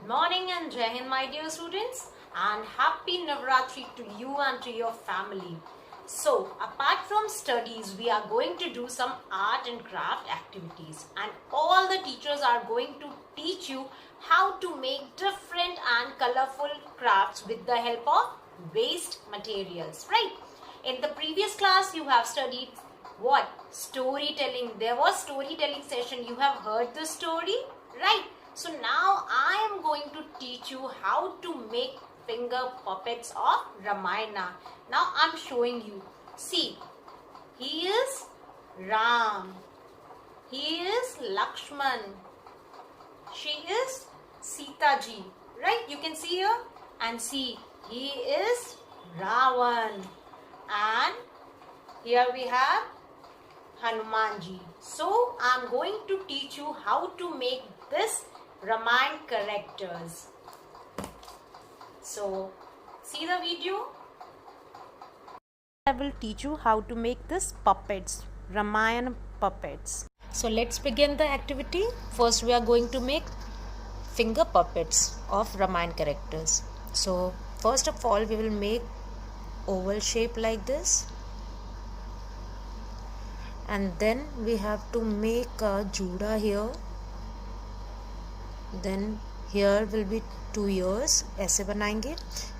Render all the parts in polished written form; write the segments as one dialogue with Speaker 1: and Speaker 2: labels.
Speaker 1: morning and Jai Hind, my dear students, and happy Navratri to you and to your family. So, apart from studies, we are going to do some art and craft activities, and all the teachers are going to teach you how to make different and colorful crafts with the help of waste materials, right? In the previous class, you have studied what? Storytelling. There was storytelling session. You have heard the story, right? So now I am going to teach you how to make finger puppets of Ramayana. Now I am showing you. See, he is Ram. He is Lakshman. She is Sita ji. Right? You can see here. And see, he is Ravan. And here we have Hanumanji. So I am going to teach you how to make this Ramayana characters. So see the video. I will teach you how to make this puppets, Ramayana puppets. So let's begin the activity. First we are going to make finger puppets of Ramayana characters. So first of all we will make oval shape like this. And then we have to make a juda here. Then here will be 2 ears. ऐसे बनाएंगे.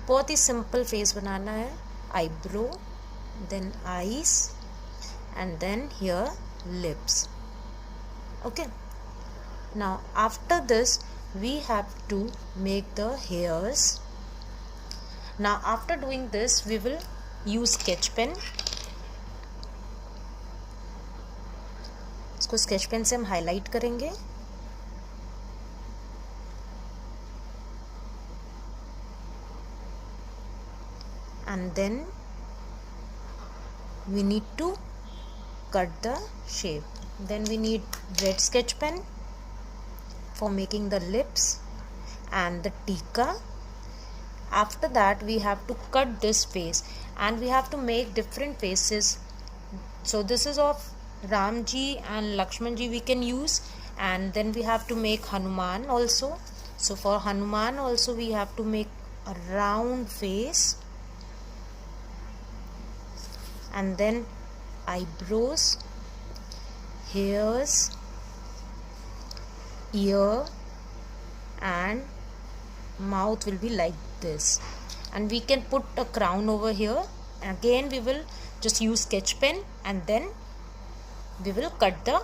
Speaker 1: बहुत ही simple face बनाना है. Eyebrow, then eyes, and then here lips. Okay. Now after this we have to make the hairs. Now after doing this we will use sketch pen. इसको sketch pen से हम highlight करेंगे. And then we need to cut the shape. Then we need red sketch pen for making the lips and the tika. After that we have to cut this face and we have to make different faces. So this is of Ramji and Lakshmanji we can use, and then we have to make Hanuman also. So for Hanuman also we have to make a round face, and then eyebrows, hairs, ear, and mouth will be like this, and we can put a crown over here. Again we will just use sketch pen and then we will cut the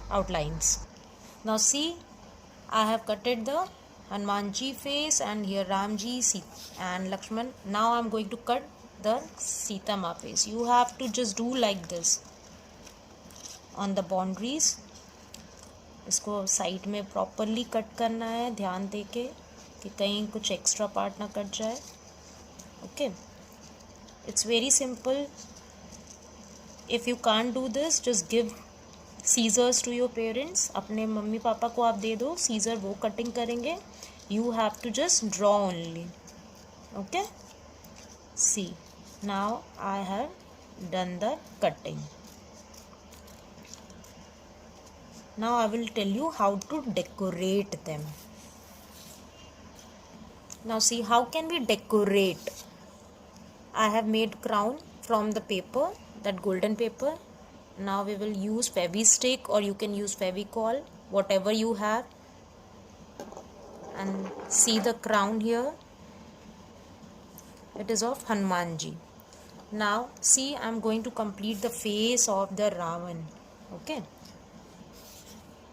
Speaker 1: outlines. Now see, I have cutted the Hanumanji face and here Ramji, Sita and Lakshman. Now I am going to cut the Sita Ma face. You have to just do like this on the boundaries. इसको side में properly cut करना है, ध्यान देके कि कहीं कुछ extra part ना कट जाए. Okay, it's very simple. If you can't do this, just give scissors to your parents. अपने मम्मी पापा को आप दे दो सीजर, वो कटिंग करेंगे. You have to just draw only. Okay? See, now I have done the cutting. Now I will tell you how to decorate them. Now see, how can we decorate? I have made crown from the paper, that golden paper. Now we will use Fevi-stick or you can use Fevicol, whatever you have. And see the crown here. It is of Hanumanji. Now see, I am going to complete the face of the Ravan. Okay.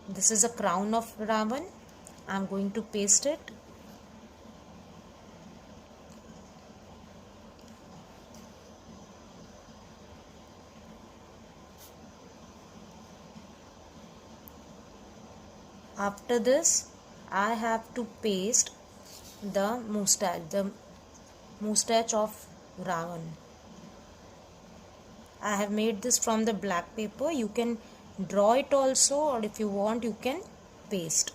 Speaker 1: This is a crown of Ravan. I am going to paste it. After this, I have to paste the moustache of Ravan. I have made this from the black paper. You can draw it also, or if you want you can paste.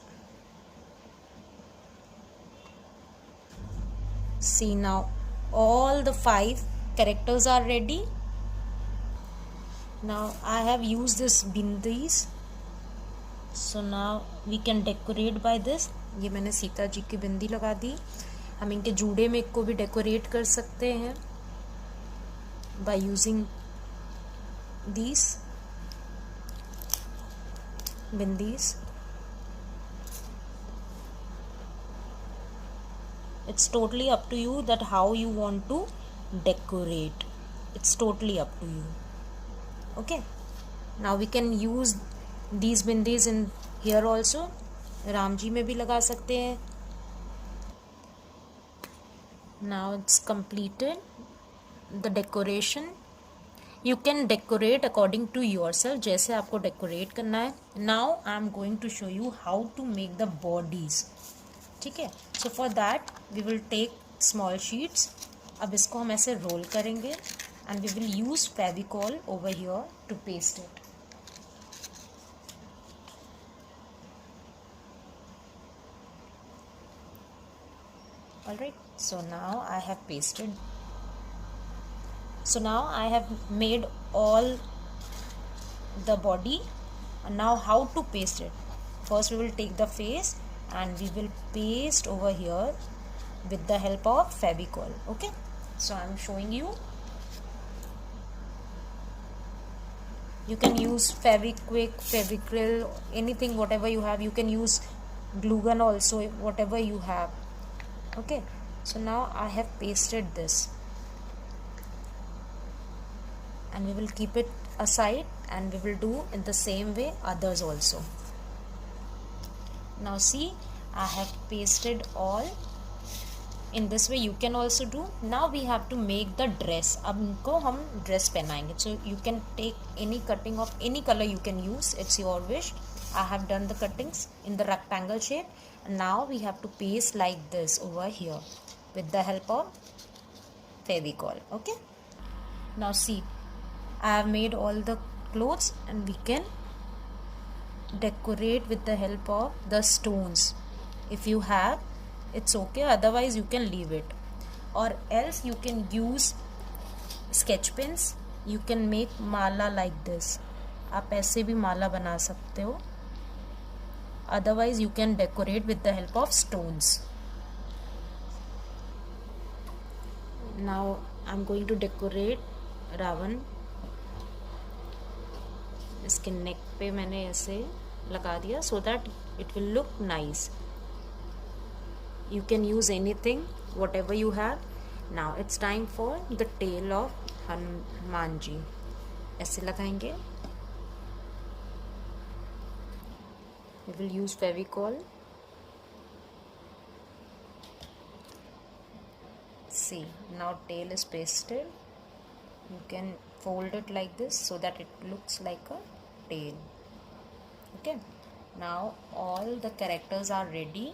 Speaker 1: See, now all the 5 characters are ready. Now I have used this bindis so now we can decorate by this. ये मैंने सीता जी की बिंदी लगा दी. हम इनके जूड़े में को भी डेकोरेट कर सकते हैं by using these bindis. It's totally up to you that how you want to decorate. It's totally up to you. Okay, now we can use these bindis in here also. Ram ji में भी लगा सकते हैं. Now it's completed the decoration. You can decorate according to yourself, जैसे आपको decorate करना है. Now I am going to show you how to make the bodies. ठीक है. So for that we will take small sheets. अब इसको हम ऐसे roll करेंगे and we will use Fevicol over here to paste it. Alright. So now I have pasted. So now I have made all the body. And now how to paste it? First we will take the face and we will paste over here with the help of Fevicol. Okay, so I am showing you. You can use Fevikwik, Fevicryl, anything whatever you have. You can use glue gun also, whatever you have. Okay, so now I have pasted this. And we will keep it aside and we will do in the same way others also. Now see, I have pasted all. In this way you can also do. Now we have to make the dress. अब इनको हम dress पहनाएंगे. So you can take any cutting of any color you can use. It's your wish. I have done the cuttings in the rectangle shape. And now we have to paste like this over here with the help of Fevicol. Okay. Now see, I have made all the clothes and we can decorate with the help of the stones. If you have, it's okay, otherwise you can leave it. Or else you can use sketch pens. You can make mala like this. आप ऐसे भी माला बना सकते हो. Otherwise you can decorate with the help of stones. Now I'm going to decorate Ravan. इसके नेक पे मैंने ऐसे लगा दिया so that it will look nice. You can use anything, whatever you have. Now it's time for the tail of Hanuman ji. ऐसे लगाएंगे. We will use Fevicol. See, now tail is pasted. You can fold it like this so that it looks like a tail. Okay, now all the characters are ready.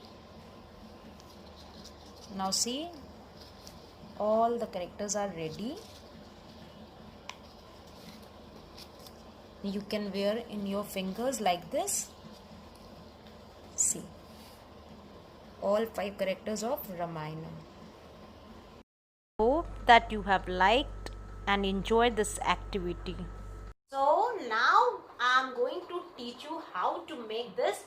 Speaker 1: Now see, all the characters are ready. You can wear in your fingers like this. See, all 5 characters of Ramayana. Hope that you have liked and enjoyed this activity. So now I am going to teach you how to make this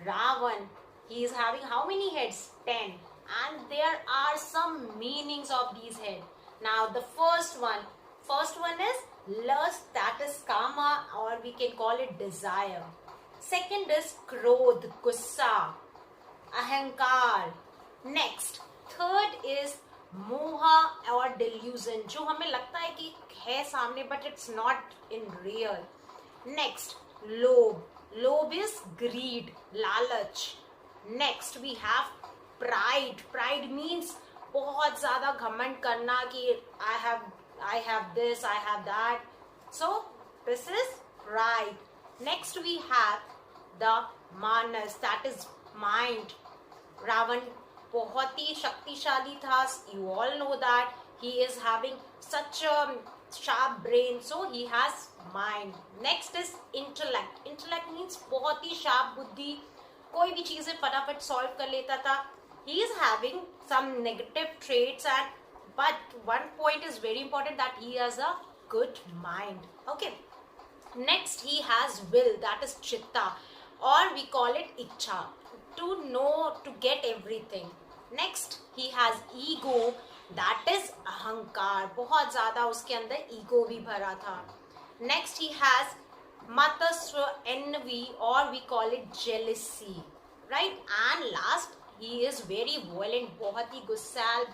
Speaker 1: Ravan. He is having how many heads? 10. And there are some meanings of these heads. Now the first one is lust, that is kama, or we can call it desire. Second is krodh, gussa, ahankar. Next, third is moha or delusion, जो हमें लगता है कि है सामने but it's not in real. Next, lobh. Lobh is greed, lalach. Next we have pride. Pride means बहुत ज़्यादा घमंड करना कि I have this, I have that. So this is pride. Next we have the manas, that is mind. Ravan बहुत ही शक्तिशाली था. You all know that he is having such a sharp brain, so he has mind. Next is intellect. Intellect means बहुत ही sharp बुद्धि, कोई भी चीजें फटाफट solve कर लेता था. He is having some negative traits, but one point is very important, that he has a good mind. Okay. Next he has will, that is chitta. or we call it ichha, to know, to get everything. Next, he has ego, that is ahankar, बहुत ज़्यादा उसके अंदर ego भी भरा था. Next, he has matasra, envy, or we call it jealousy, right? And last, he is very violent, बहुत ही गुस्सैल,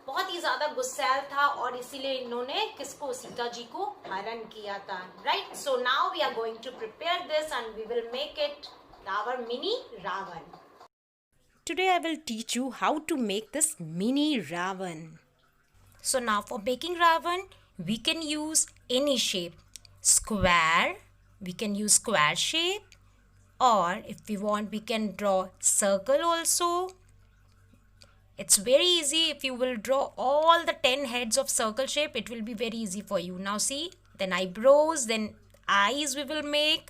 Speaker 1: बहुत ही ज़्यादा गुस्सैल था, और इसीलिए इन्होंने किसको, सीता जी को हरण किया था, right? So now we are going to prepare this and we will make it our mini Ravan. Today I will teach you how to make this mini Ravan. So now for making Ravan, we can use any shape. Square, we can use square shape, or if we want we can draw circle also. It's very easy. If you will draw all the 10 heads of circle shape, it will be very easy for you. Now see, then eyebrows, then eyes we will make.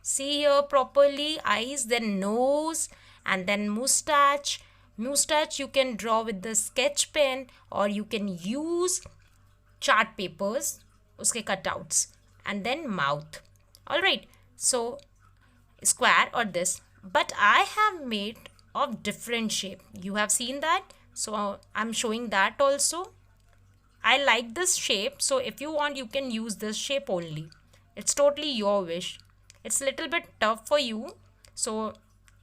Speaker 1: See here properly, eyes, then nose, and then mustache. Mustache you can draw with the sketch pen, or you can use chart papers, uske cutouts, and then mouth. Alright, so square or this, but I have made of different shape. You have seen that, so I'm showing that also. I like this shape, so if you want you can use this shape only. It's totally your wish. It's a little bit tough for you, so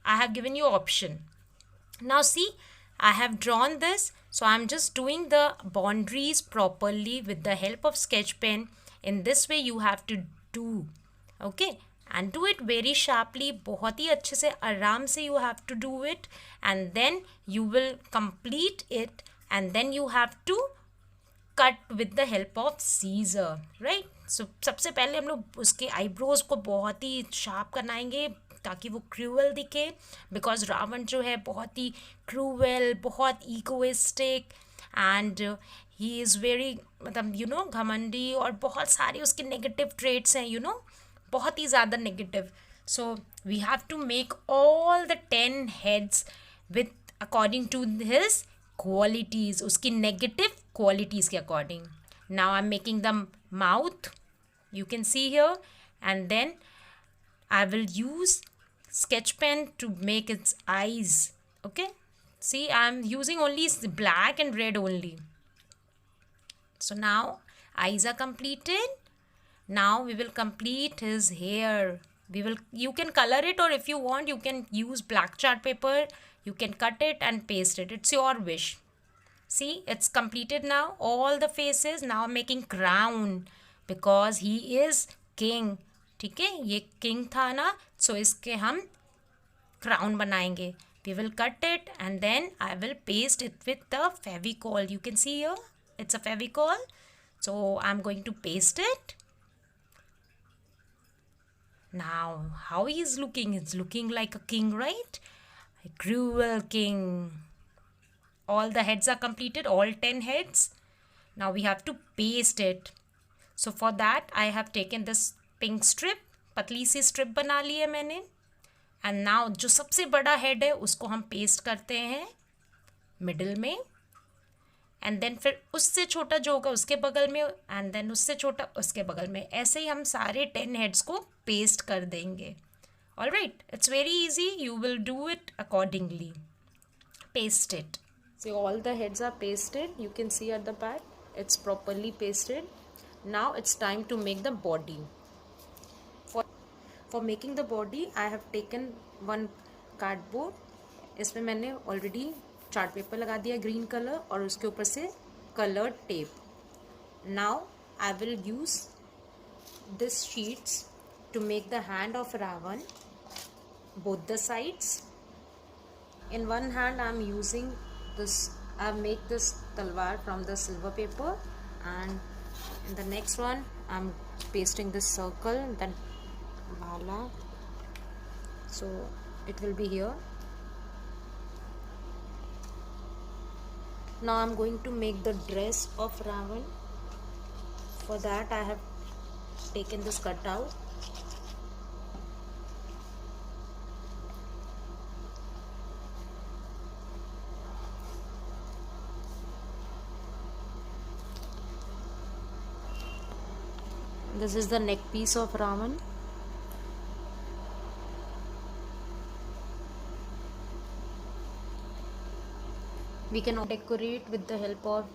Speaker 1: I have given you option. Now see, I have drawn this, so I'm just doing the boundaries properly with the help of sketch pen. In this way you have to do, okay, and do it very sharply, बहुत ही अच्छे से, आराम से you have to do it, and then you will complete it, and then you have to cut with the help of scissor, right? So सबसे पहले हम लोग उसके eyebrows को बहुत ही sharp बनाएंगे ताकि वो क्रूअल दिखे, बिकॉज रावण जो है बहुत ही क्रूअल, बहुत egoistic, and he is very, मतलब यू नो घमंडी, और बहुत सारे उसके नेगेटिव ट्रेट्स हैं, यू नो, बहुत ही ज़्यादा negative. So we have to make all the 10 heads with according to his qualities, उसकी नेगेटिव क्वालिटीज़ के according. Now I am making the mouth, you can see here, and then I will use sketch pen to make its eyes. Okay, see, I'm using only black and red only. So now eyes are completed. Now we will complete his hair. You can color it, or if you want you can use black chart paper, you can cut it and paste it. It's your wish. See, it's completed now, all the faces. Now I'm making crown because he is king. ठीक है, ये king था ना, सो इसके हम crown बनाएंगे. We will cut it and then I will paste it with the Fevicol. You can see here, it's a Fevicol. So I'm going to paste it. Now, how he is looking? It's looking like a king, right? A cruel king. All the heads are completed, all 10 heads. Now we have to paste it. So for that I have taken this pink strip, पतली सी strip बना ली है मैंने. And now जो सबसे बड़ा head है उसको हम पेस्ट करते हैं मिडिल में, एंड देन फिर उससे छोटा जो होगा उसके बगल में, एंड देन उससे छोटा उसके बगल में. ऐसे ही हम सारे 10 हेड्स को पेस्ट कर देंगे. Alright, it's very easy, you will do it accordingly. Paste it. So all the heads are pasted. You can see at the back it's properly pasted. Now it's time to make the body. For making the body I have taken one cardboard. इसमें मैंने already chart paper लगा दिया green colour, और उसके ऊपर से colored tape. Now I will use this sheets to make the hand of Ravan, both the sides. In one hand I am using this, I make this talwar from the silver paper, and in the next one I'm pasting this circle, then bala, so it will be here. Now I'm going to make the dress of Ravan. For that I have taken this cutout. This is the neck piece of Ravan. We can decorate with the help of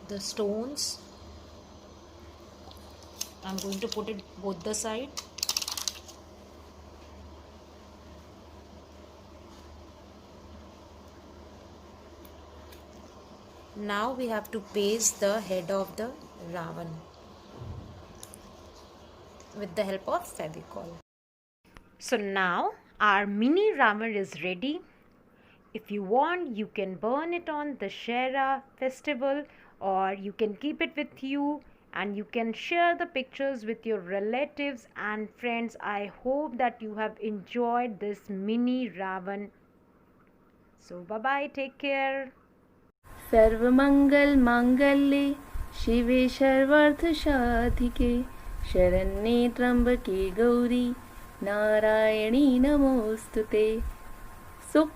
Speaker 1: the stones. I'm going to put it both the side. Now we have to paste the head of the Ravan with the help of Fevicol. So now our mini Ravan is ready. If you want, you can burn it on the Dussehra festival, or you can keep it with you and you can share the pictures with your relatives and friends. I hope that you have enjoyed this mini Ravan. So bye bye, take care.
Speaker 2: सर्वमंगल मांगल्ये शिवे सर्वार्थ साधिके शरण्ये त्र्यंबके गौरी नारायणी नमोस्तुते। सुख,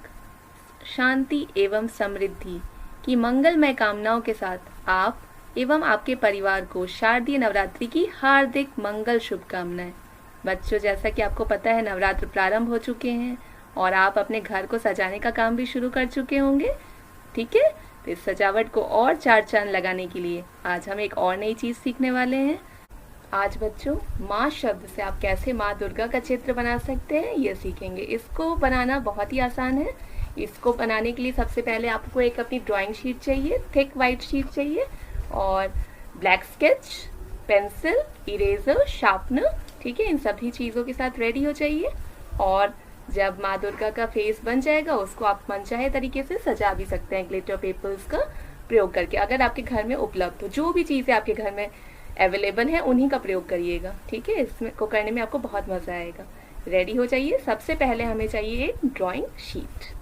Speaker 2: शांति एवं समृद्धि की मंगलमय कामनाओं के साथ आप एवं आपके परिवार को शारदीय नवरात्रि की हार्दिक मंगल शुभकामनाएं। बच्चों, जैसा कि आपको पता है, नवरात्र प्रारंभ हो चुके हैं और आप अपने घर को सजाने का काम भी शुरू कर चुके होंगे। ठीक है, तो इस सजावट को और चार चांद लगाने के लिए आज हम एक और नई चीज सीखने वाले हैं। आज बच्चों, माँ शब्द से आप कैसे माँ दुर्गा का चित्र बना सकते हैं ये सीखेंगे। इसको बनाना बहुत ही आसान है। इसको बनाने के लिए सबसे पहले आपको एक अपनी ड्राइंग शीट चाहिए, थिक वाइट शीट चाहिए, और black sketch, pencil, eraser, sharpener. ठीक है, इन सभी चीज़ों के साथ रेडी हो जाइए। और जब माँ दुर्गा का फेस बन जाएगा, उसको आप मनचाहे तरीके से सजा भी सकते हैं ग्लिटर पेपर्स का प्रयोग करके। अगर आपके घर में उपलब्ध हो, जो भी चीज़ें आपके घर में अवेलेबल है उन्हीं का प्रयोग करिएगा। ठीक है, इसमें को करने में आपको बहुत मज़ा आएगा। रेडी हो जाइए। सबसे पहले हमें चाहिए एक drawing sheet.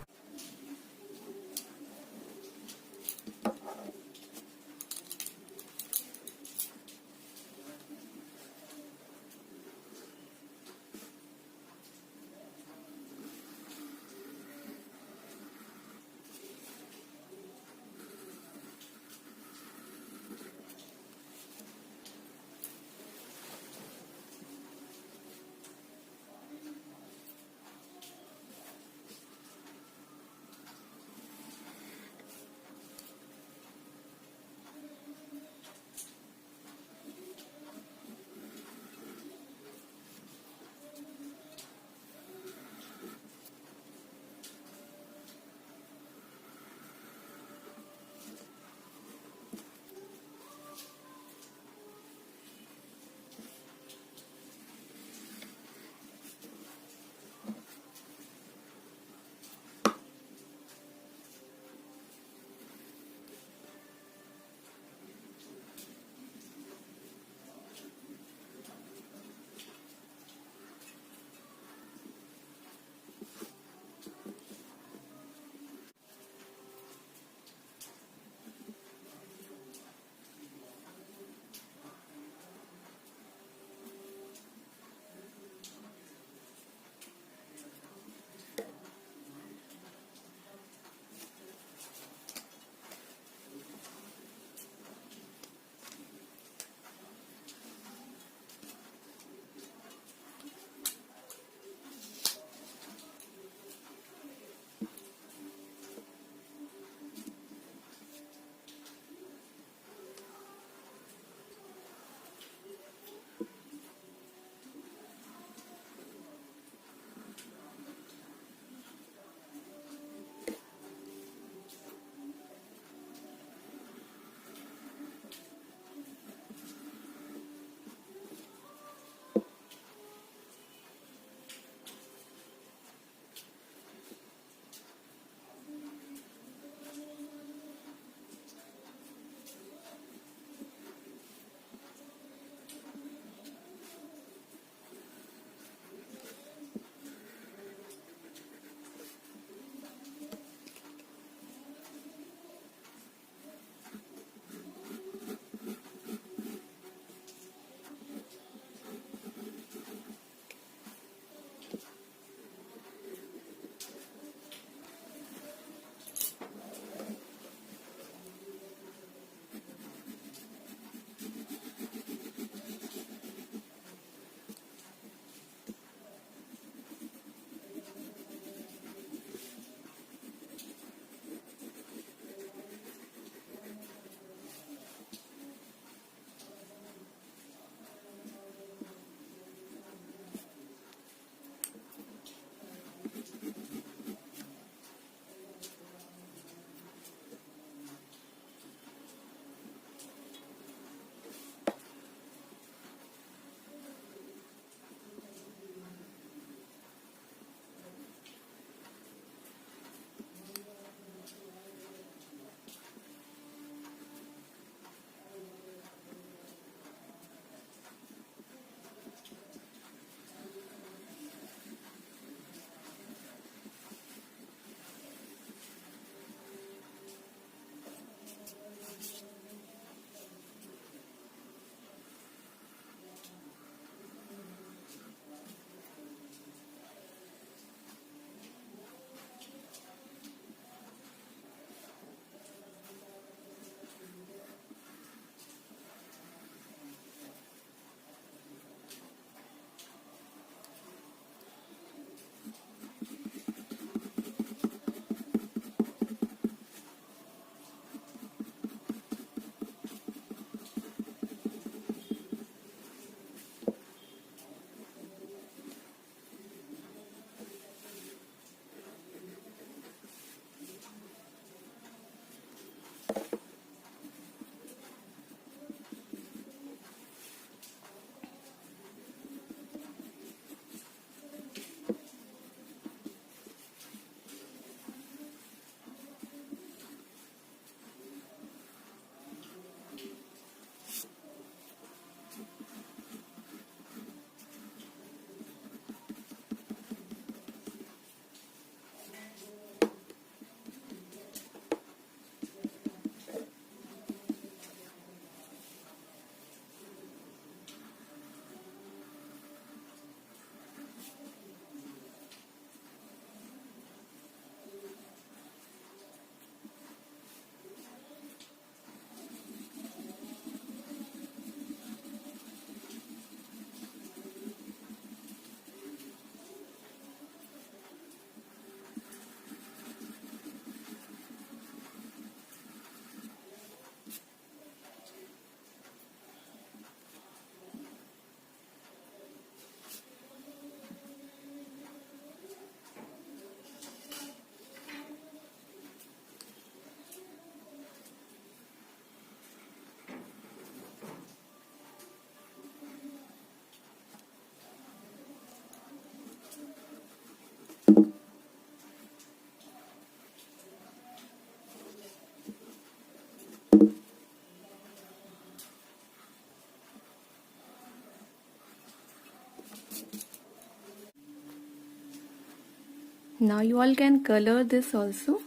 Speaker 2: Now you all can color this also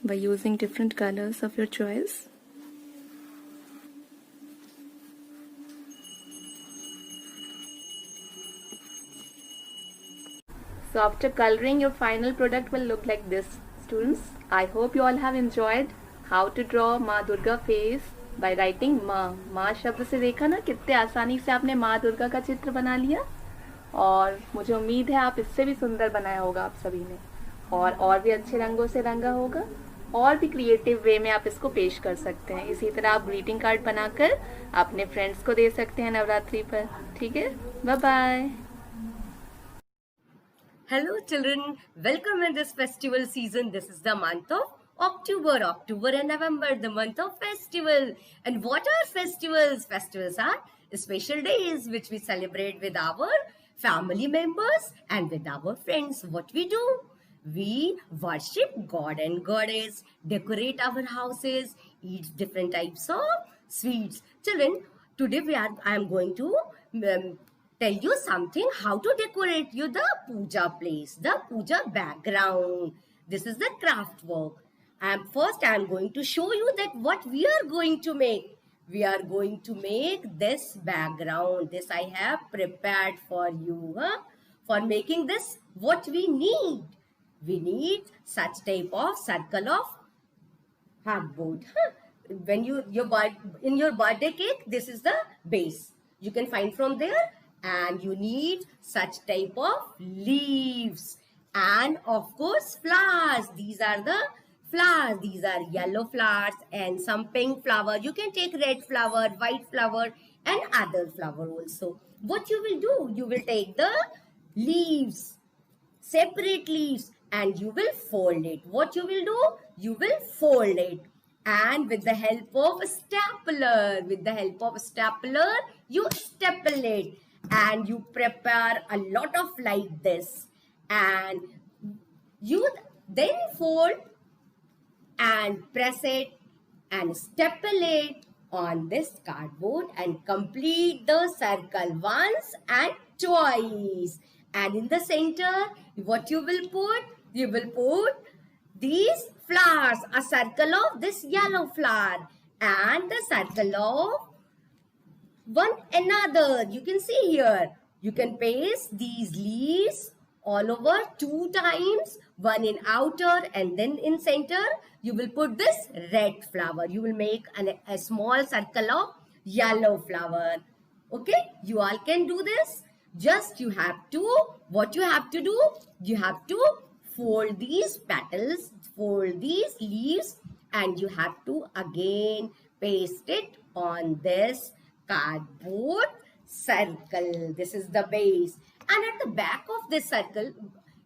Speaker 2: by using different colors of your choice. So after coloring, your final product will look like this, students. I hope you all have enjoyed how to draw माँ Durga face by writing माँ. माँ शब्द से देखा ना कितने आसानी से आपने माँ दुर्गा का चित्र बना लिया, और मुझे उम्मीद है आप इससे भी सुंदर बनाया होगा आप सभी ने, और भी अच्छे रंगों से रंगा होगा, और भी क्रिएटिव वे में आप इसको पेश कर सकते हैं. इसी तरह आप ग्रीटिंग कार्ड बनाकर अपने फ्रेंड्स को दे सकते हैं नवरात्रि पर. ठीक है, bye bye.
Speaker 3: Hello children, welcome in this festival season. This is the month of October and November, the month of festival. And what are festivals? Festivals are special days which we celebrate with our family members and with our friends. What we do? We worship God and Goddess, decorate our houses, eat different types of sweets. Children, today I am going to tell you something how to decorate the puja place, the puja background. This is the craft work. First I am going to show you that what we are going to make. We are going to make this background. This I have prepared for you. For making this, what we need? We need such type of circle of cardboard. When in your birthday cake, this is the base. You can find from there. And you need such type of leaves, and of course flowers. These are the flowers. These are yellow flowers and some pink flower. You can take red flower, white flower and other flower also. What you will do? You will take the leaves, separate leaves, and you will fold it. What you will do? You will fold it. And with the help of a stapler, you staple it. And you prepare a lot of like this, and you then fold and press it and staple it on this cardboard and complete the circle once and twice. And in the center, what you will put? You will put these flowers, a circle of this yellow flower and the circle of one another. You can see here, you can paste these leaves all over 2 times, one in outer and then in center. You will put this red flower. You will make a small circle of yellow flower. Okay, you all can do this. Just you have to, what you have to do? You have to fold these petals, fold these leaves, and you have to again paste it on this cardboard circle. This is the base, and at the back of this circle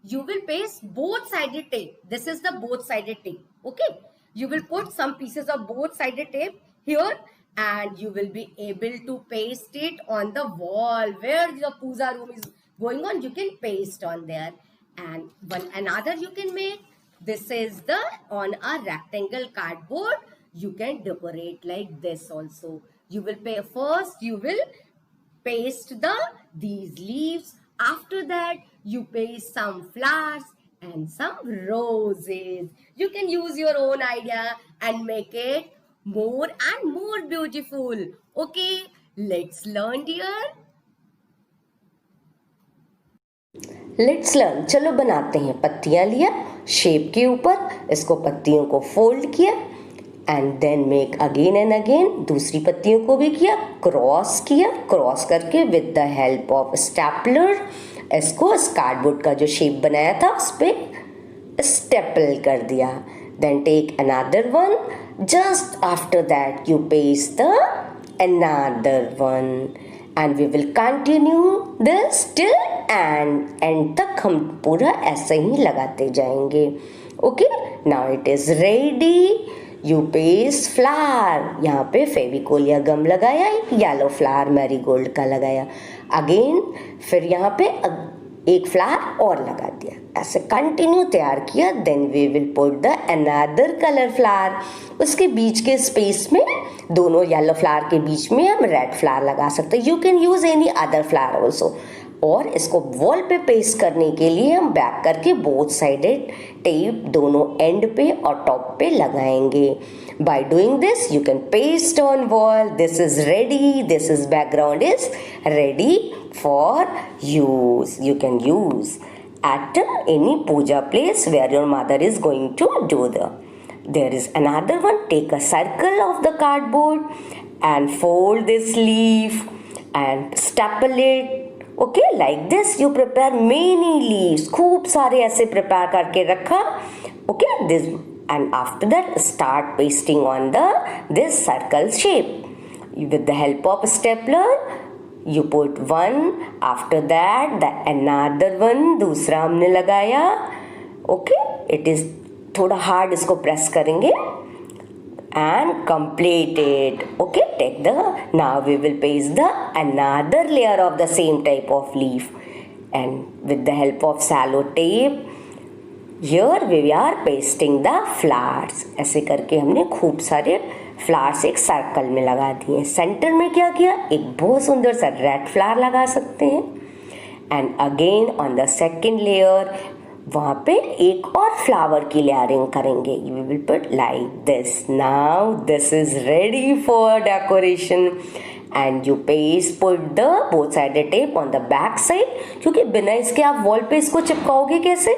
Speaker 3: you will paste both sided tape. This is the both sided tape. Okay, You will put some pieces of both sided tape here and you will be able to paste it on the wall where the puja room is going on. You can paste on there. And one another you can make. This is the on a rectangle cardboard. You can decorate like this also. You will pay first. You will paste these leaves. After that, you paste some flowers and some roses. You can use your own idea and make it more and more beautiful. Okay, let's learn, dear.
Speaker 4: Let's learn. चलो बनाते हैं। पत्तियां लिया shape के ऊपर, इसको पत्तियों को फोल्ड किया and then make again and again. दूसरी पत्तियों को भी किया, क्रॉस किया, क्रॉस करके with the help of stapler इसको इस कार्डबोर्ड का जो शेप बनाया था उस पर स्टेपल कर दिया। Then take another one, just after that you paste the another one and we will continue this till end तक हम पूरा ऐसे ही लगाते जाएंगे। Okay, now it is ready. You paste flower, यहाँ पे फेविकोल या गम लगाया, एक येलो फ्लावर मैरीगोल्ड का लगाया, अगेन फिर यहाँ पे एक फ्लावर और लगा दिया, ऐसे कंटिन्यू तैयार किया। Then we will put the another colour flower, उसके बीच के स्पेस में दोनों येलो फ्लावर के बीच में हम रेड फ्लावर लगा सकते हैं। You can use any other flower also. और इसको वॉल पे पेस्ट करने के लिए हम बैक करके बोथ साइडेड टेप दोनों एंड पे और टॉप पे लगाएंगे। By doing this you can paste on wall. This is ready. This is background is ready for use. You can use at any puja place where your mother is going to do the. There is another one. Take a circle of the cardboard and fold this leaf and staple it. Okay, like this you prepare many leaves, खूब सारे ऐसे prepare करके रखा। Okay, this and after that start pasting on the this circle shape with the help of stapler. You put one, after that the another one, दूसरा हमने लगाया। Okay, it is थोड़ा hard, इसको प्रेस करेंगे and complete it. Okay, take the, now we will paste the another layer of the same type of leaf and with the help of cello tape here we are pasting the flowers. ऐसे करके हमने खूब सारे flowers एक circle में लगा दिए। Centre में क्या किया, एक बहुत सुंदर सा रेड फ्लावर लगा सकते हैं and again on the second layer वहाँ पे एक और फ्लावर की लेयरिंग करेंगे। You will put like this. Now this is ready for decoration and you paste put the both sided tape on the back side, क्योंकि बिना इसके आप वॉल पे इसको चिपकाओगे कैसे।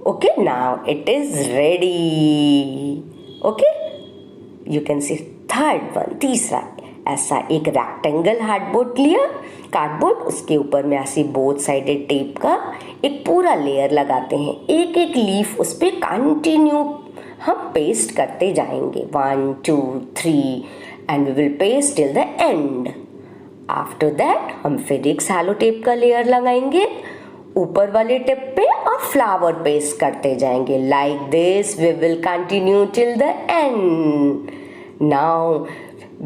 Speaker 4: Okay, now it is ready. Okay, you can C third one, तीसरा ऐसा एक रेक्टेंगल हार्डबोर्ड लिया, कार्डबोर्ड, उसके ऊपर में ऐसी बोथ साइडेड टेप का एक पूरा लेयर लगाते हैं। एक एक लीफ उस पर कंटिन्यू हम पेस्ट करते जाएंगे, 1 2 3 and we will paste till the end. After that हम फिर एक सैलो टेप का लेयर लगाएंगे ऊपर वाले टिप पे और फ्लावर पेस्ट करते जाएंगे। Like this we will continue till the end. Now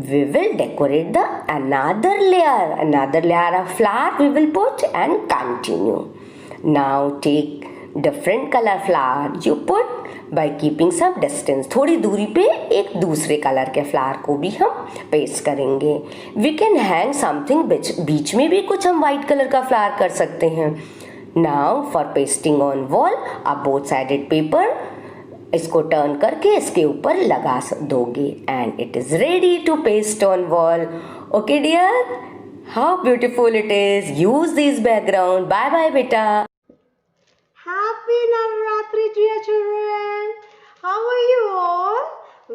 Speaker 4: we will decorate the another layer of flower we will put and continue. Now take different color flower you put by keeping some distance, थोड़ी दूरी पे एक दूसरे colour के flower को भी हम paste करेंगे। We can hang something, बीच में भी कुछ हम white कलर का फ्लावर कर सकते हैं। Now for pasting on wall, आप both sided paper इसको टर्न करके इसके ऊपर लगा दोगे and it is ready to paste on wall. Okay dear, how beautiful it is. Use this background. Bye bye बेटा।
Speaker 1: Happy Navratri, dear children. How are you all?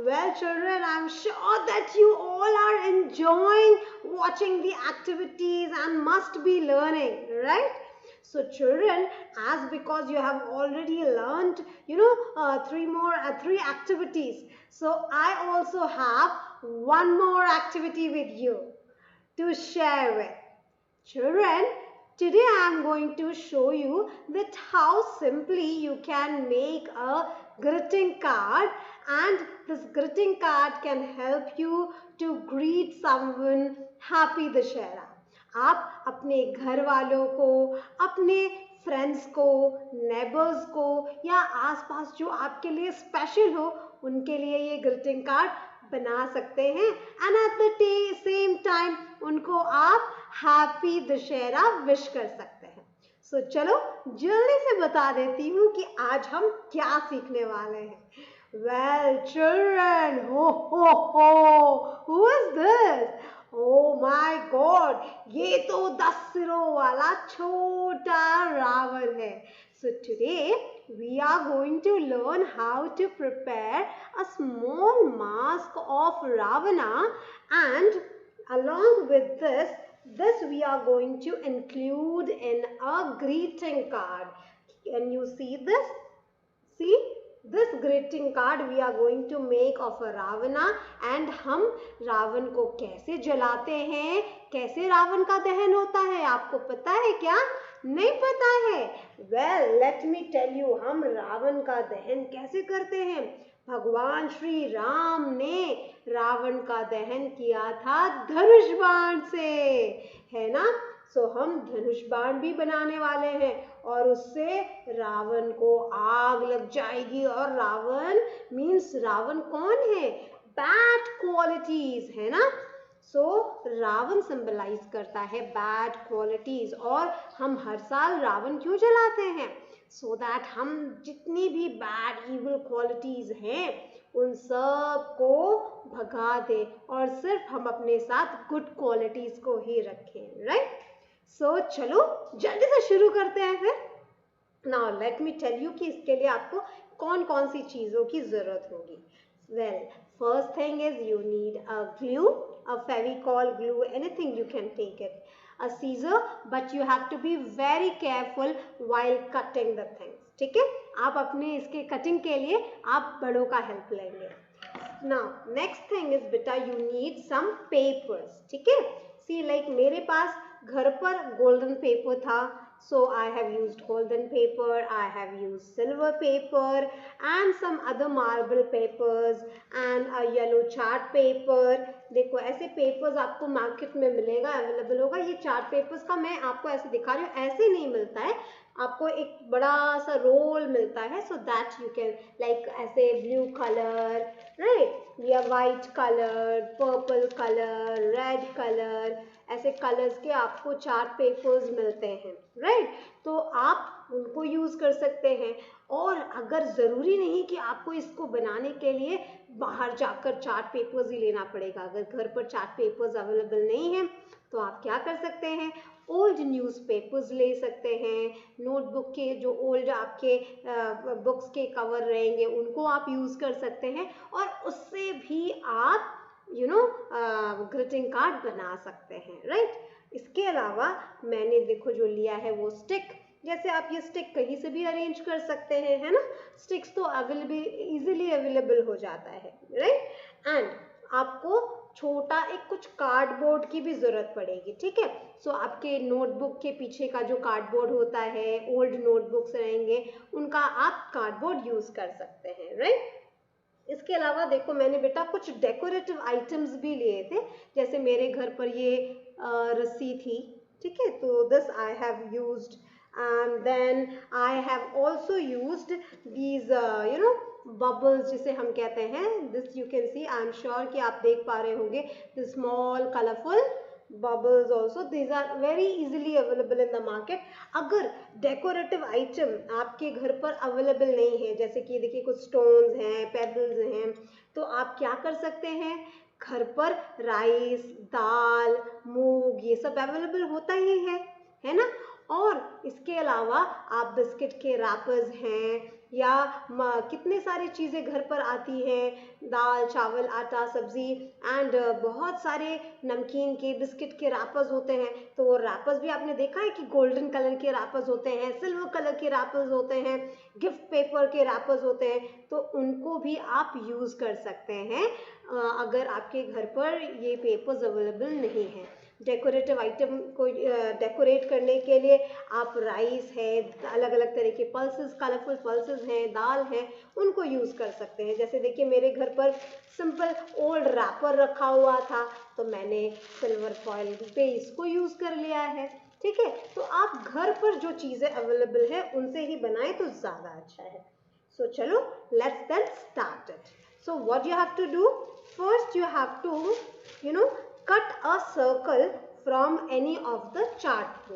Speaker 1: Well, children, I'm sure that you all are enjoying watching the activities and must be learning, right? So children, as because you have already learned, three activities. So I also have one more activity with you to share with. Children,
Speaker 5: Today I am going to show you that how simply you can make a greeting card, and this greeting card can help you to greet someone happy Dussehra. आप अपने घर वालों को, अपने friends को, neighbours को या आसपास जो आपके लिए स्पेशल हो उनके लिए ये ग्रीटिंग कार्ड बना सकते हैं, and at the same time उनको आप हैप्पी दशहरा विश कर सकते हैं। सो चलो जल्दी से बता देती हूँ कि आज हम क्या सीखने वाले हैं। Well, children, who is this? Oh my God, ये तो 10 सिरों वाला छोटा रावण है। So today we are going to learn how to prepare a small mask of Ravana, and along with this we are going to include in a greeting card. Can you see this? See? This greeting card we are going to make of a Ravana, and हम रावण को कैसे जलाते हैं, कैसे रावण का दहन होता है, आपको पता है क्या? नहीं पता है? Well, let me tell you, हम रावण का दहन कैसे करते हैं। भगवान श्री राम ने रावण का दहन किया था धनुष बाण से, है ना। सो हम धनुष बाण भी बनाने वाले हैं और उससे रावण को आग लग जाएगी। और रावण मीन्स रावण कौन है? बैड क्वालिटीज, है ना। सो रावण सिंबलाइज करता है बैड क्वालिटीज, और हम हर साल रावण क्यों जलाते हैं? सो दैट हम जितनी भी बैड इविल क्वालिटीज हैं उन सब को भगा दें और सिर्फ हम अपने साथ गुड क्वालिटीज को ही रखें, राइट। सो चलो जल्दी से शुरू करते हैं फिर। Now let me tell you कि इसके लिए आपको कौन कौन सी चीज़ों की ज़रूरत होगी। Well, first thing is you need a glue, a Fevicol glue, anything you can take it, a scissor, but you have to be very careful while cutting the things, ठीक है। आप अपने इसके कटिंग के लिए आप बड़ों का हेल्प लेंगे। Now next thing is बेटा you need some papers, ठीक है। See, like मेरे पास घर पर गोल्डन पेपर था, so I have used golden paper, I have used silver paper and some other marble papers and a yellow chart paper। देखो ऐसे papers आपको मार्केट में मिलेगा, अवेलेबल होगा। ये चार्ट पेपर्स का मैं आपको ऐसे दिखा रही हूँ, ऐसे नहीं मिलता है, आपको एक बड़ा सा रोल मिलता है, so that you can like ऐसे ब्लू कलर, राइट, या white colour, purple colour, red colour, ऐसे कलर्स के आपको चार्ट पेपर्स मिलते हैं, राइट। तो आप उनको यूज़ कर सकते हैं। और अगर ज़रूरी नहीं कि आपको इसको बनाने के लिए बाहर जाकर चार्ट पेपर्स ही लेना पड़ेगा, अगर घर पर चार्ट पेपर्स अवेलेबल नहीं है तो आप क्या कर सकते हैं, ओल्ड न्यूज़पेपर्स ले सकते हैं। नोटबुक के जो ओल्ड आपके बुक्स के कवर रहेंगे उनको आप यूज़ कर सकते हैं, और उससे भी आप ग्रीटिंग कार्ड बना सकते हैं, राइट। इसके अलावा मैंने देखो जो लिया है वो स्टिक, जैसे आप ये स्टिक कहीं से भी अरेंज कर सकते हैं, है ना। स्टिक्स तो इजीली अवेलेबल हो जाता है, राइट। एंड आपको छोटा एक कुछ कार्डबोर्ड की भी ज़रूरत पड़ेगी, ठीक है। सो आपके नोटबुक के पीछे का जो कार्डबोर्ड होता है, ओल्ड नोटबुक्स रहेंगे, उनका आप कार्डबोर्ड यूज़ कर सकते हैं, राइट। इसके अलावा देखो मैंने बेटा कुछ डेकोरेटिव आइटम्स भी लिए थे, जैसे मेरे घर पर ये रस्सी थी, ठीक है, तो this I have used, and then I have also used these bubbles जिसे हम कहते हैं, this you can see, I am sure कि आप देख पा रहे होंगे, the small colourful bubbles also, these are very easily available in the market। अगर डेकोरेटिव आइटम आपके घर पर अवेलेबल नहीं है, जैसे कि देखिए कुछ स्टोन्स हैं, पेबल्स हैं, तो आप क्या कर सकते हैं, घर पर राइस, दाल, मूंग ये सब अवेलेबल होता ही है ना। और इसके अलावा आप बिस्किट के रैपर्स हैं, या कितने सारी चीज़ें घर पर आती हैं, दाल, चावल, आटा, सब्जी, एंड बहुत सारे नमकीन के, बिस्किट के रैपर्स होते हैं। तो वो रैपर्स भी आपने देखा है कि गोल्डन कलर के रैपर्स होते हैं, सिल्वर कलर के रैपर्स होते हैं, गिफ्ट पेपर के रैपर्स होते हैं, तो उनको भी आप यूज़ कर सकते हैं अगर आपके घर पर ये पेपर्स अवेलेबल नहीं है। डेकोरेटिव आइटम को डेकोरेट करने के लिए आप राइस है, अलग अलग तरह के पल्सेस, कलरफुल पल्सेस हैं, दाल हैं, उनको यूज़ कर सकते हैं। जैसे देखिए मेरे घर पर सिंपल ओल्ड रैपर रखा हुआ था, तो मैंने सिल्वर फॉइल पे इसको यूज़ कर लिया है। ठीक है, तो आप घर पर जो चीज़ें अवेलेबल है उनसे ही बनाएं तो ज़्यादा अच्छा है। सो चलो let's then start it. So what you have to do, first you have to cut a circle from any of the chart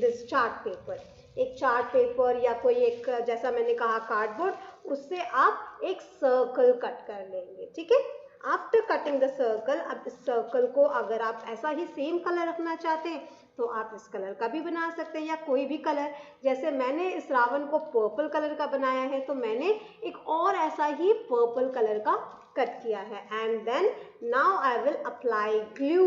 Speaker 5: this chart paper। एक चार्ट पेपर या कोई एक, जैसा मैंने कहा कार्डबोर्ड, उससे आप एक सर्कल कट कर लेंगे। ठीक है, आफ्टर कटिंग द सर्कल, अब इस सर्कल को अगर आप ऐसा ही सेम कलर रखना चाहते हैं तो आप इस कलर का भी बना सकते हैं या कोई भी कलर। जैसे मैंने इस रावण को पर्पल कलर का बनाया है, तो मैंने एक और ऐसा ही पर्पल कलर का कट किया है। And then now I will apply glue.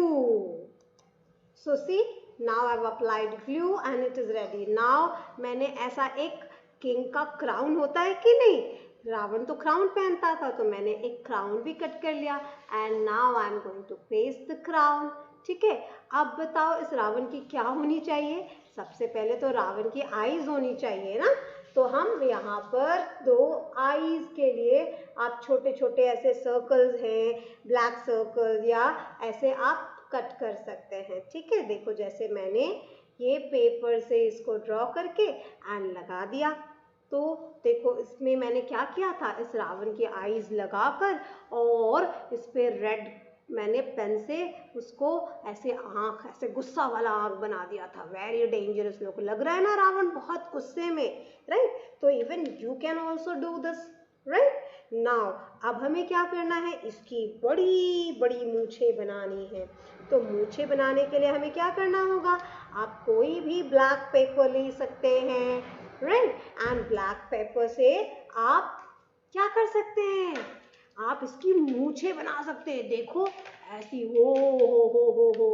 Speaker 5: So see, now I have applied glue and it is ready. Now मैंने ऐसा एक किंग का क्राउन होता है कि नहीं, रावण तो क्राउन पहनता था, तो मैंने एक क्राउन भी कट कर लिया। And now I am going to paste the crown. ठीक है, अब बताओ इस रावण की क्या होनी चाहिए। सबसे पहले तो रावण की आईज होनी चाहिए ना, तो हम यहाँ पर 2 आईज के लिए आप छोटे छोटे ऐसे सर्कल्स हैं, ब्लैक सर्कल्स, या ऐसे आप कट कर सकते हैं। ठीक है, देखो जैसे मैंने ये पेपर से इसको ड्रॉ करके एंड लगा दिया, तो देखो इसमें मैंने क्या किया था, इस रावण की आईज लगाकर और इस पे रेड मैंने पेन से उसको ऐसे आँख, ऐसे गुस्सा वाला आँख बना दिया था। वेरी डेंजरस, लोग लग रहा है ना रावण बहुत गुस्से में, राइट। तो even you can also do this, right. Now अब हमें क्या करना है, इसकी बड़ी बड़ी मूछें बनानी है। तो मूछें बनाने के लिए हमें क्या करना होगा, आप कोई भी ब्लैक पेपर ले सकते हैं, राइट। एंड ब्लैक पेपर से आप क्या कर सकते हैं, आप इसकी मूछें बना सकते हैं। देखो ऐसी, हो,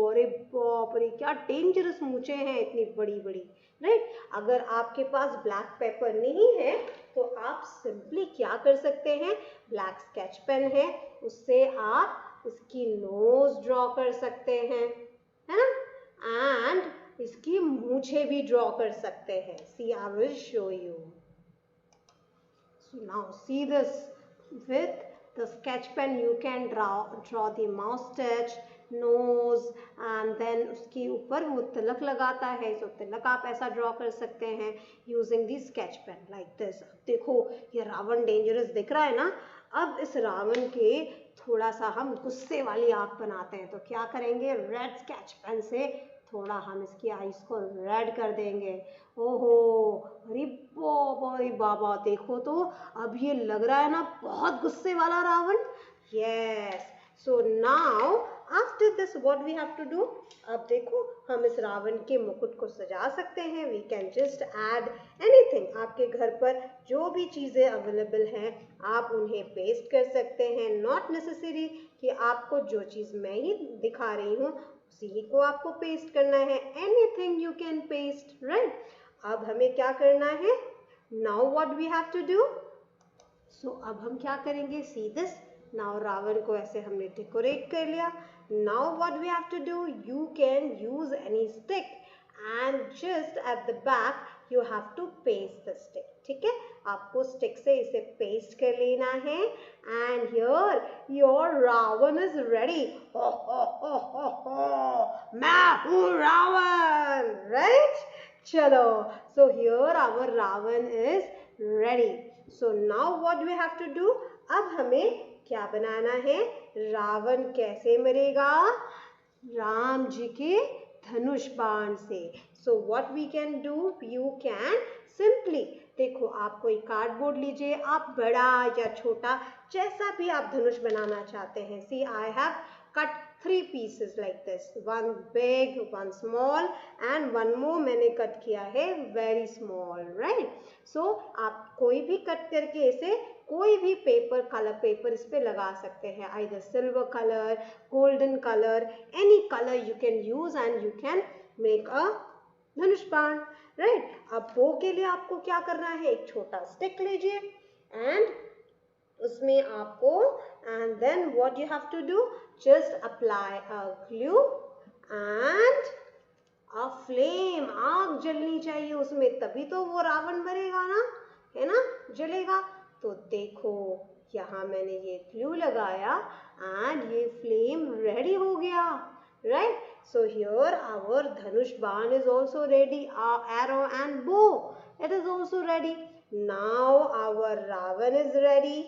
Speaker 5: अरे बाप रे क्या डेंजरस मूछें हैं, इतनी बड़ी बड़ी, राइट। अगर आपके पास ब्लैक पेपर नहीं है तो आप सिंपली क्या कर सकते हैं, ब्लैक स्केच पेन है, उससे आप इसकी नोज ड्रॉ कर सकते हैं, है ना, एंड इसकी मूछें भी ड्रॉ कर सकते हैं। See, I will show you. So now see this, with the sketch pen you can draw the moustache, nose, and then उसके ऊपर वो तिलक लगाता है, तो तिलक आप ऐसा ड्रॉ कर सकते हैं using the sketch pen like this। देखो ये रावण डेंजरस दिख रहा है ना। अब इस रावण के थोड़ा सा हम गुस्से वाली आँख बनाते हैं, तो क्या करेंगे, रेड स्केच पेन से थोड़ा हम इसकी आईज को रेड कर देंगे। ओहो, अरे बाबा, अरे बाबा, देखो तो अब ये लग रहा है ना बहुत गुस्से वाला रावण। Yes, so now after this what we have to do, अब देखो हम इस रावण के मुकुट को सजा सकते हैं। We can just add anything, आपके घर पर जो भी चीज़ें अवेलेबल हैं आप उन्हें पेस्ट कर सकते हैं। नॉट नेसेसरी कि आपको जो चीज़ मैं ही दिखा रही हूँ उसी को आपको पेस्ट करना है। Anything you can paste, right. अब हमें क्या करना है, now what we have to do, so अब हम क्या करेंगे, सी दिस। नाउ रावण को ऐसे हमने डेकोरेट कर लिया। Now what we have to do, you can use any stick and just at the back you have to paste the stick. ठीक है, आपको स्टिक से इसे पेस्ट कर लेना है। And here your Ravan is ready. मैं हूँ रावण, राइट। चलो, so here our Ravan is ready. So now what we have to do, अब हमें क्या बनाना है, रावण कैसे मरेगा, राम जी के धनुष बाण से। So what we can do, you can simply, देखो आप कोई कार्डबोर्ड लीजिए, आप बड़ा या छोटा जैसा भी आप धनुष बनाना चाहते हैं। See, I have cut 3 pieces like this, one big, one small and one more मैंने कट किया है very small, right। so आप कोई भी कट करके इसे कोई भी पेपर, कलर पेपर इस पे लगा सकते हैं, either silver color, golden color, any color you can use and you can make a धनुष बाण, राइट। अब बो के लिए आपको क्या करना है, एक छोटा स्टिक लीजिए एंड उसमें आपको, and then what you have to do, just apply a glue and a flame, आग जलनी चाहिए उसमें, तभी तो वो रावण मरेगा ना, है ना, जलेगा। तो देखो यहाँ मैंने ये क्लू लगाया एंड ये फ्लेम रेडी हो गया, right. So here our Dhanush Baan is also ready, our arrow and bow, it is also ready. Now our Ravan is ready,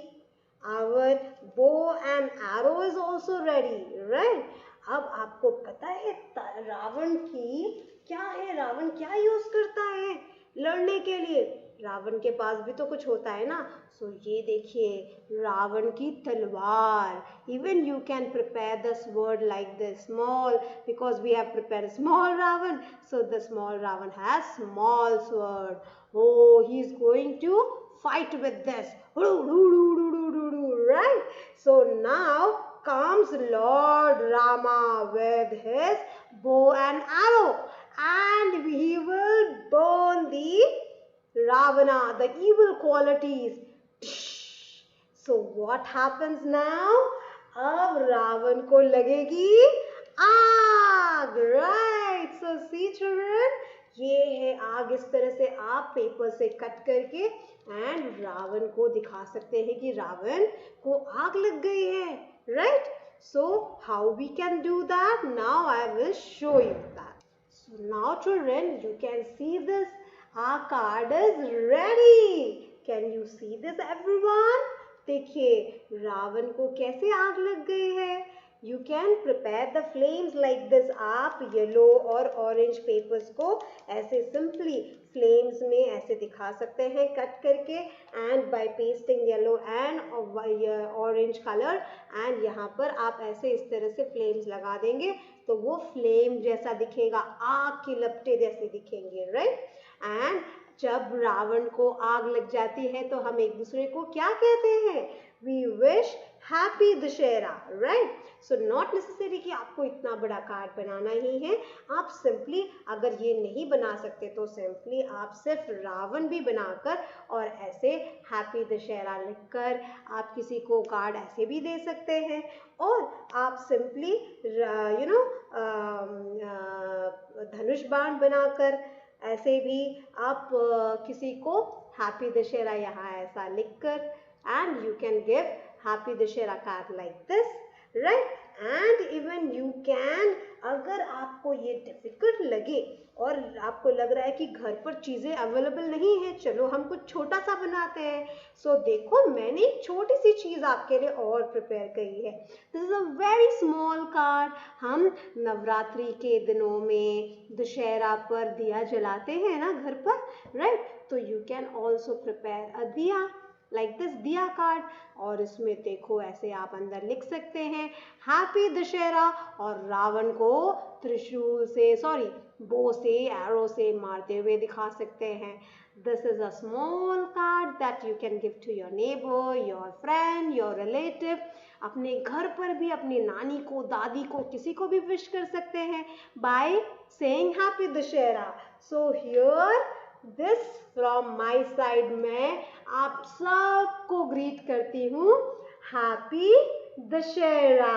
Speaker 5: our bow and arrow is also ready, right? अब आपको पता है रावण की क्या है, रावण क्या यूज करता है लड़ने के लिए? रावण के पास भी तो कुछ होता है ना। सो ये देखिए रावण की तलवार। Even you can prepare the sword like this small, because we have prepared a small Ravan. So the small Ravan has small sword. Oh, he is going to fight with this, right? So now comes Lord Rama with his bow and arrow, and he will burn the Ravana, the evil qualities. So what happens now? अब रावण को लगेगी आग, right? So see children, ये है आग। इस तरह से आप पेपर से कट करके एंड रावण को दिखा सकते हैं कि रावण को आग लग गई है, right? So how we can do that? Now I will show you that. So now children, you can see this. Our card is ready. Can you see this everyone? देखिए रावण को कैसे आग लग गई है। You can prepare the flames like this. आप yellow और orange papers को ऐसे सिंपली फ्लेम्स में ऐसे दिखा सकते हैं कट करके, and by pasting yellow and orange colour, and यहाँ पर आप ऐसे इस तरह से फ्लेम्स लगा देंगे तो वो फ्लेम जैसा दिखेगा, आग की लपटें जैसे दिखेंगे, राइट। एंड जब रावण को आग लग जाती है तो हम एक दूसरे को क्या कहते हैं? We wish happy Dussehra, right. So not necessary कि आपको इतना बड़ा कार्ड बनाना ही है। आप सिंपली अगर ये नहीं बना सकते तो सिंपली आप सिर्फ रावण भी बनाकर और ऐसे हैप्पी दशहरा लिखकर आप किसी को कार्ड ऐसे भी दे सकते हैं, और आप सिंपली धनुष बाण बनाकर ऐसे भी आप किसी को हैप्पी दशहरा यहाँ ऐसा लिखकर, and you can give happy Dussehra card like this, right. And even you can, अगर आपको ये डिफिकल्ट लगे और आपको लग रहा है कि घर पर चीज़ें अवेलेबल नहीं है, चलो हम कुछ छोटा सा बनाते हैं। सो देखो मैंने एक छोटी सी चीज़ आपके लिए और प्रिपेयर करी है। This is a very small card. हम नवरात्रि के दिनों में दशहरा पर दिया जलाते हैं ना घर पर, राइट। तो you can also prepare a दिया लाइक दिस दिया कार्ड, और इसमें देखो ऐसे आप अंदर लिख सकते हैं हैप्पी दशहरा, और रावण को त्रिशूल से बो से एरो से मारते हुए दिखा सकते हैं। This is a small card that you can give to your neighbour, your friend, your relative. अपने घर पर भी अपनी नानी को, दादी को, किसी को भी विश कर सकते हैं by saying happy Dussehra. So here this from my side, मैं आप सबको ग्रीट करती हूँ हैप्पी दशहरा।